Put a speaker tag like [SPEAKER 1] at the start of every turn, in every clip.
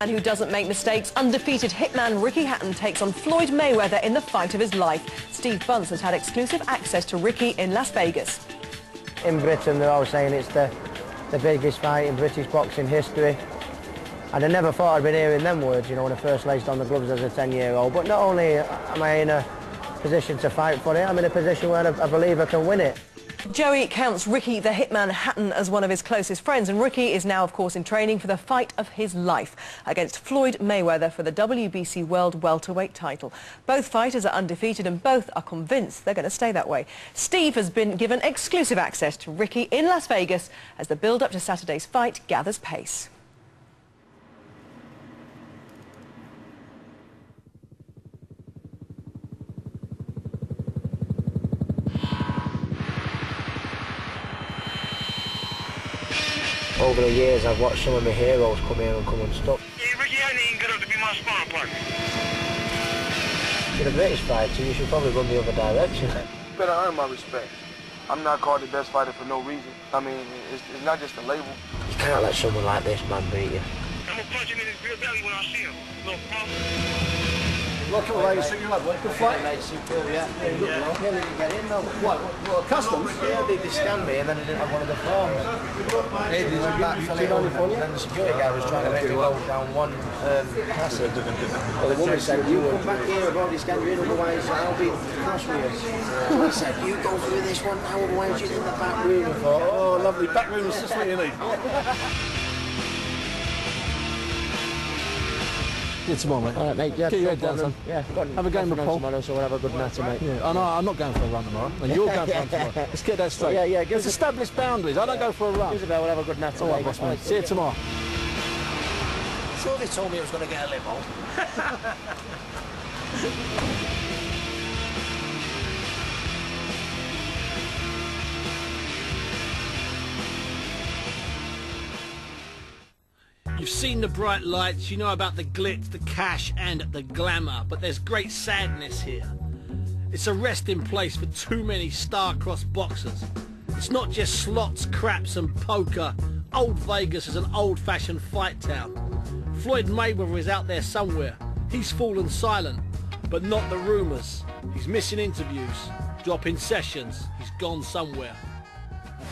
[SPEAKER 1] And who doesn't make mistakes, undefeated hitman Ricky Hatton takes on Floyd Mayweather in the fight of his life. Steve Bunce has had exclusive access to Ricky in Las Vegas.
[SPEAKER 2] In Britain, they're all saying it's the biggest fight in British boxing history. And I never thought I'd been hearing them words, you know, when I first laced on the gloves as a 10-year-old. But not only am I in a position to fight for it, I'm in a position where I believe I can win it.
[SPEAKER 1] Joey counts Ricky the Hitman Hatton as one of his closest friends, and Ricky is now, of course, in training for the fight of his life against Floyd Mayweather for the WBC World Welterweight title. Both fighters are undefeated and both are convinced they're going to stay that way. Steve has been given exclusive access to Ricky in Las Vegas as the build-up to Saturday's fight gathers pace.
[SPEAKER 2] Over the years, I've watched some of my heroes come here and come unstuck.
[SPEAKER 3] Yeah, Ricky Hatton ain't good enough to be my sparring partner.
[SPEAKER 2] You're a British fighter, you should probably run the other direction.
[SPEAKER 4] You better earn my respect. I'm not called the best fighter for no reason. I mean, it's not just a label.
[SPEAKER 2] You can't let someone like this man beat you.
[SPEAKER 3] I'm gonna punch him in his real belly when I see him. Little punk.
[SPEAKER 5] Welcome away, so you had one. Good fight.
[SPEAKER 2] Mate, super, yeah.
[SPEAKER 5] Yeah, you look well.
[SPEAKER 2] Didn't get in though.
[SPEAKER 5] What, customs?
[SPEAKER 2] Yeah, they scanned me and then I didn't have one of the forms. Hey, did you back for it? And then the security guy was trying to make me go down one passage. Well, the woman said, you come back here, I've already scanned you in, otherwise I'll be cross with you. I said, you go through this one now, otherwise you're in the back room. I thought,
[SPEAKER 5] Oh, lovely. Back room is just what you need. Yeah, tomorrow, mate.
[SPEAKER 2] All right, mate. Yeah,
[SPEAKER 5] keep your head down, son.
[SPEAKER 2] Yeah,
[SPEAKER 5] have a game of pool
[SPEAKER 2] tomorrow, so we'll have a good natter, mate.
[SPEAKER 5] Yeah. Oh, no, I'm not going for a run tomorrow. And you're going for a run tomorrow. Let's get that straight.
[SPEAKER 2] Yeah, give
[SPEAKER 5] Let's
[SPEAKER 2] us
[SPEAKER 5] establish boundaries. I don't go for a run.
[SPEAKER 2] Isabel, we'll have a good natter,
[SPEAKER 5] All right,
[SPEAKER 2] mate.
[SPEAKER 5] boss, mate. See you tomorrow.
[SPEAKER 2] Sure they told me I was going to get a limo.
[SPEAKER 6] You've seen the bright lights, you know about the glitz, the cash and the glamour, but there's great sadness here. It's a resting place for too many star-crossed boxers. It's not just slots, craps and poker. Old Vegas is an old-fashioned fight town. Floyd Mayweather is out there somewhere. He's fallen silent, but not the rumours. He's missing interviews, dropping sessions. He's gone somewhere.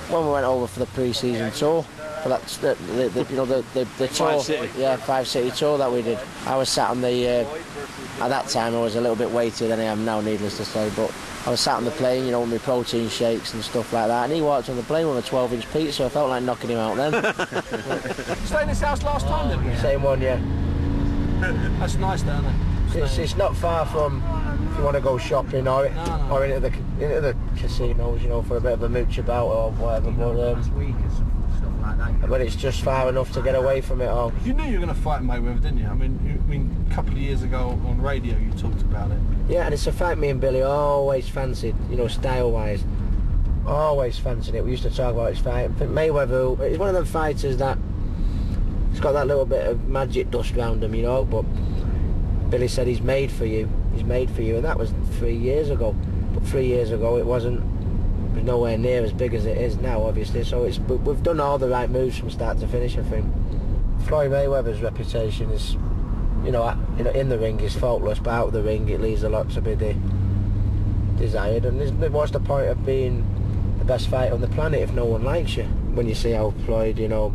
[SPEAKER 2] When we went over for the pre-season tour, for that, the tour,
[SPEAKER 6] 5 City.
[SPEAKER 2] Yeah, 5 City tour that we did. I was sat on the, at that time I was a little bit weightier than I am now, needless to say, but I was sat on the plane, you know, with my protein shakes and stuff like that, and he walked on the plane with a 12-inch pizza, I felt like knocking him out then.
[SPEAKER 5] Stayed in this house last time, didn't you?
[SPEAKER 2] Same one, yeah.
[SPEAKER 5] That's nice down there.
[SPEAKER 2] It's not far from, if you want to go shopping or into the casinos, you know, for a bit of a mooch about or whatever, but it's just far enough to get away from it all.
[SPEAKER 5] You knew you were going to fight Mayweather, didn't you? I mean, a couple of years ago on radio you talked about it.
[SPEAKER 2] Yeah, and it's a fight me and Billy always fancied, you know, style-wise. Always fancied it. We used to talk about his fight. I think Mayweather, he's one of them fighters that he's got that little bit of magic dust around him, you know, but Billy said he's made for you. He's made for you, and that was 3 years ago. But 3 years ago it was nowhere near as big as it is now, obviously, so we've done all the right moves from start to finish, I think. Floyd Mayweather's reputation is, you know, in the ring is faultless, but out of the ring it leaves a lot to be desired, and what's the point of being the best fighter on the planet if no one likes you? When you see how Floyd, you know,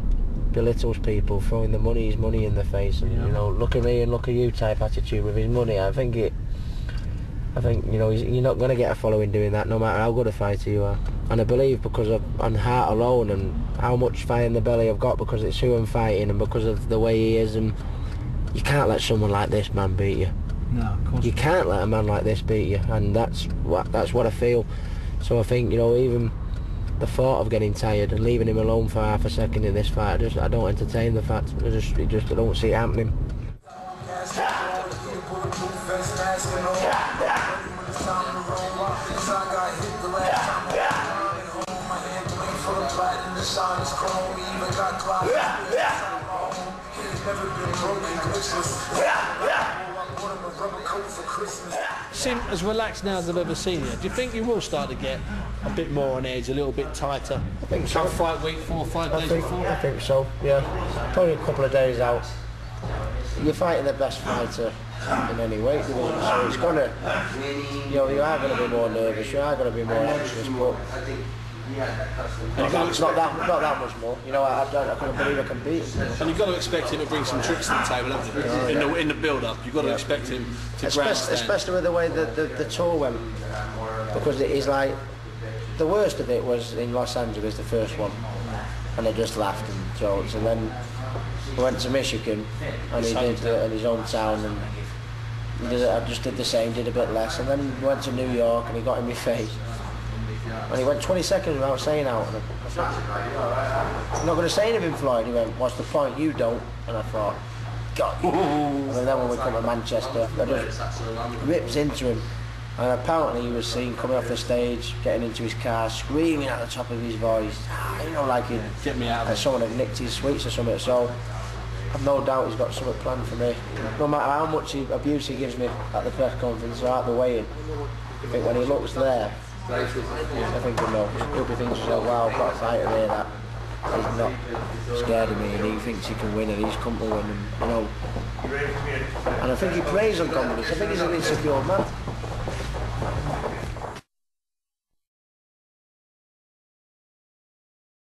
[SPEAKER 2] belittles people, throwing his money in the face, and, you know, look at me and look at you type attitude with his money, I think, you know, you're not going to get a following doing that, no matter how good a fighter you are. And I believe because on heart alone and how much fire in the belly I've got because it's who I'm fighting and because of the way he is, and you can't let someone like this man beat you.
[SPEAKER 5] No, of course.
[SPEAKER 2] You can't let a man like this beat you, and that's what I feel. So I think, you know, even the thought of getting tired and leaving him alone for half a second in this fight, I don't entertain the fact. I don't see it happening.
[SPEAKER 6] Seem as relaxed now as I've ever seen you. Do you think you will start to get a bit more on edge, a little bit tighter?
[SPEAKER 2] I think so.
[SPEAKER 6] Fight week 4 or 5 days before?
[SPEAKER 2] I think so, yeah. Probably a couple of days out. you're fighting the best fighter in any weight division, so it's gonna, you know, you are gonna be more nervous, you are gonna be more anxious, but not that much more. You know, I can't believe I can beat him.
[SPEAKER 6] And you've got to expect him to bring some tricks to the table, haven't you? In the build-up, you've got to expect him to grandstand.
[SPEAKER 2] Especially with the way the tour went, because it is like, the worst of it was in Los Angeles, the first one, and they just laughed and joked, and then we went to Michigan, and he did it in his own town, and I just did the same, did a bit less, and then we went to New York, and he got in my face. And he went 20 seconds without saying out. And I thought, I'm not going to say anything, Floyd. He went, what's the point? You don't. And I thought, God. And then when we come to Manchester, I just rips into him. And apparently he was seen coming off the stage, getting into his car, screaming at the top of his voice. You know, like he'd,
[SPEAKER 6] get me out of
[SPEAKER 2] someone had nicked his sweets or something. So I've no doubt he's got something planned for me. No matter how much abuse he gives me at the press conference or at the weigh-in, I think when he looks there, I think he'll be thinking, wow, I've got a fighter there that he's not scared of me, and he thinks he can win, and he's come to win, and you know. And I think he preys on confidence. I think he's an insecure man.